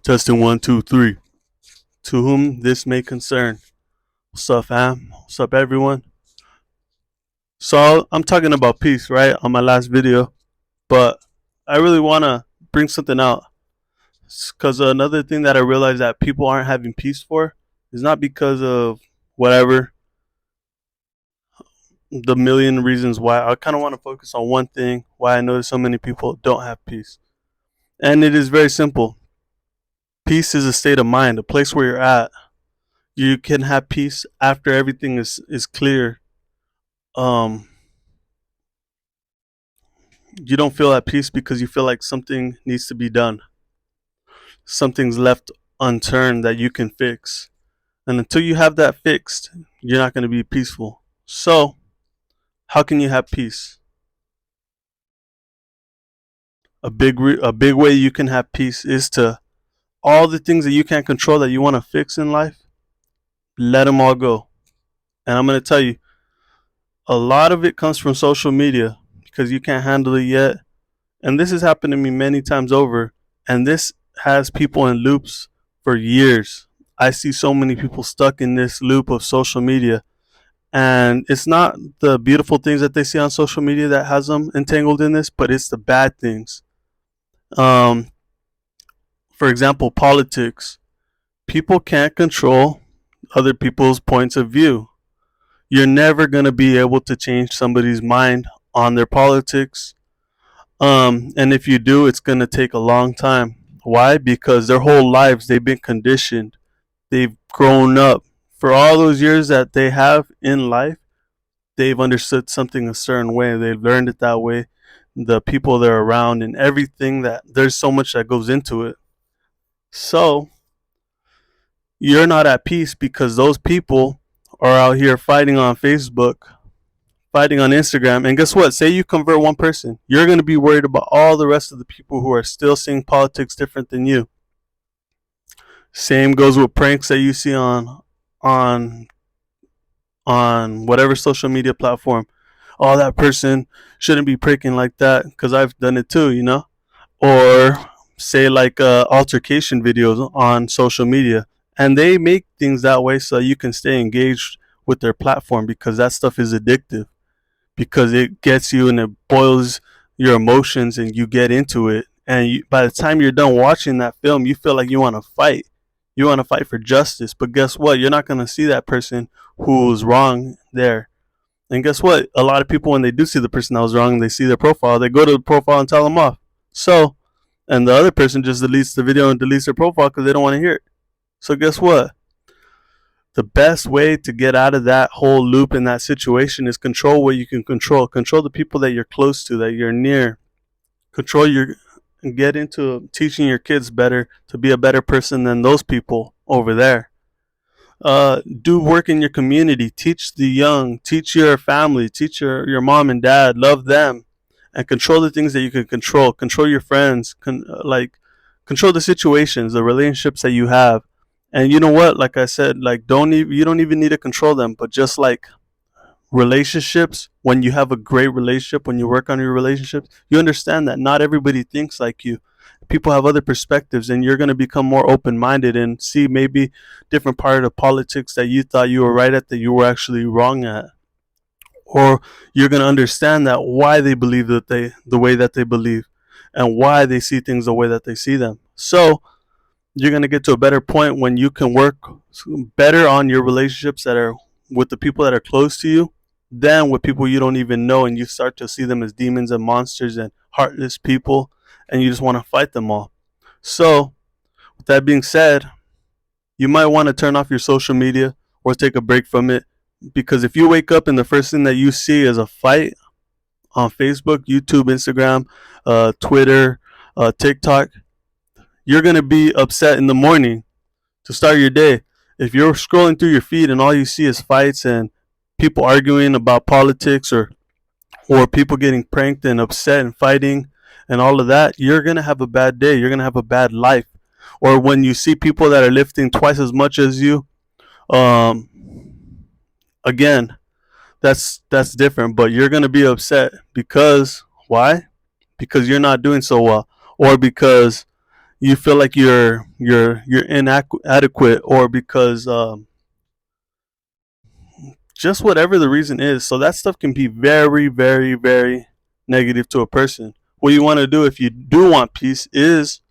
Testing 1, 2, 3. To whom this may concern. What's up, fam? What's up, everyone? So I'm talking about peace, right, on my last video, but I really want to bring something out because another thing that I realized that people aren't having peace for is not because of whatever the million reasons why. I kind of want to focus on one thing why I notice so many people don't have peace, and it is very simple. Peace is a state of mind, a place where you're at. You can have peace after everything is clear. um you don't feel at peace because you feel like something needs to be done, something's left unturned that you can fix, and until you have that fixed, you're not going to be peaceful. So how can you have peace? A big way you can have peace is to, all the things that you can't control that you want to fix in life, let them all go. And I'm going to tell you, a lot of it comes from social media because you can't handle it yet. And this has happened to me many times over. And this has people in loops for years. I see so many people stuck in this loop of social media. And it's not the beautiful things that they see on social media that has them entangled in this, but it's the bad things. Um, for example, politics. People can't control other people's points of view. You're never going to be able to change somebody's mind on their politics. And if you do, it's going to take a long time. Why? Because their whole lives they've been conditioned. They've grown up. For all those years that they have in life, they've understood something a certain way. They've learned it that way. The people they're around and everything, that there's so much that goes into it. So you're not at peace because those people are out here fighting on Facebook, fighting on Instagram. And guess what? Say you convert one person, you're going to be worried about all the rest of the people who are still seeing politics different than you. Same goes with pranks that you see on whatever social media platform. Oh, that person shouldn't be pranking like that, because I've done it too, Or say like altercation videos on social media, and they make things that way so you can stay engaged with their platform, because that stuff is addictive, because it gets you and it boils your emotions and you get into it, and by the time you're done watching that film, you feel like you want to fight. You want to fight for justice, but guess what? You're not going to see that person who's wrong there. And guess what? A lot of people, when they do see the person that was wrong, they see their profile, they go to the profile and tell them off. So, and the other person just deletes the video and deletes their profile because they don't want to hear it. So guess what? The best way to get out of that whole loop in that situation is control what you can control. Control the people that you're close to, that you're near. Get into teaching your kids better, to be a better person than those people over there. Do work in your community. Teach the young. Teach your family. Teach your mom and dad. Love them, and control the things that you can control. Control your friends. Control the situations, the relationships that you have. And you know what? Like I said, like you don't even need to control them, but just like relationships, when you have a great relationship, when you work on your relationships, you understand that not everybody thinks like you. People have other perspectives, and you're going to become more open-minded and see maybe different part of politics that you thought you were right at that you were actually wrong at. Or you're going to understand that why they believe the way that they believe, and why they see things the way that they see them. So you're going to get to a better point when you can work better on your relationships that are with the people that are close to you than with people you don't even know, and you start to see them as demons and monsters and heartless people, and you just want to fight them all. So with that being said, you might want to turn off your social media or take a break from it, because if you wake up and the first thing that you see is a fight on Facebook, YouTube, Instagram, Twitter, TikTok, you're going to be upset in the morning to start your day. If you're scrolling through your feed and all you see is fights and people arguing about politics, or people getting pranked and upset and fighting and all of that, you're going to have a bad day. You're going to have a bad life. Or when you see people that are lifting twice as much as you, again, that's different, but you're going to be upset because why? Because you're not doing so well, or because you feel like you're inadequate, or because just whatever the reason is. So that stuff can be very, very, very negative to a person. What you want to do if you do want peace is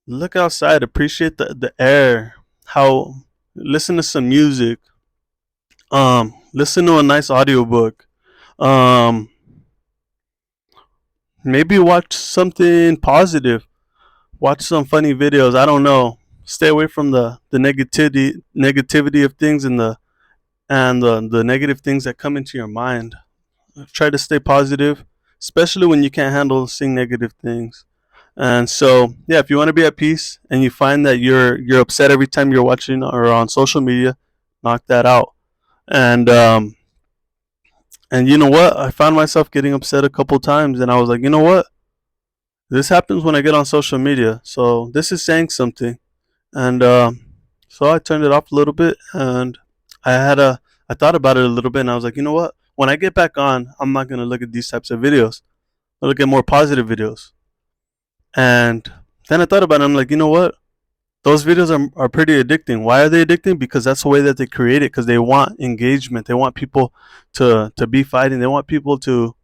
look outside, appreciate the air, how listen to some music, listen to a nice audiobook, um, maybe watch something positive, watch some funny videos. I don't know. Stay away from the negativity of things and the negative things that come into your mind. Try to stay positive, especially when you can't handle seeing negative things. And so, yeah, if you want to be at peace and you find that you're upset every time you're watching or on social media, knock that out. And you know what? I found myself getting upset a couple times, and I was like, you know what? This happens when I get on social media, so this is saying something. And so I turned it off a little bit, and I had a I thought about it a little bit, and I was like, you know what? When I get back on, I'm not gonna look at these types of videos. I'll look at more positive videos. And then I thought about it. I'm like, you know what? Those videos are pretty addicting. Why are they addicting? Because that's the way that they create it. Because they want engagement. They want people to be fighting. They want people to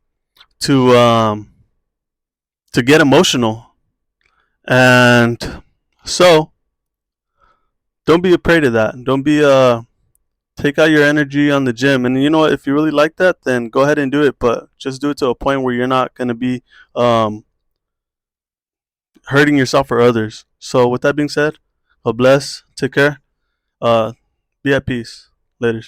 to get emotional. And so don't be afraid of that. Don't be take out your energy on the gym. And you know what? If you really like that, then go ahead and do it. But just do it to a point where you're not gonna be um hurting yourself or others. So with that being said, God bless. Take care. Uh, be at peace. Later.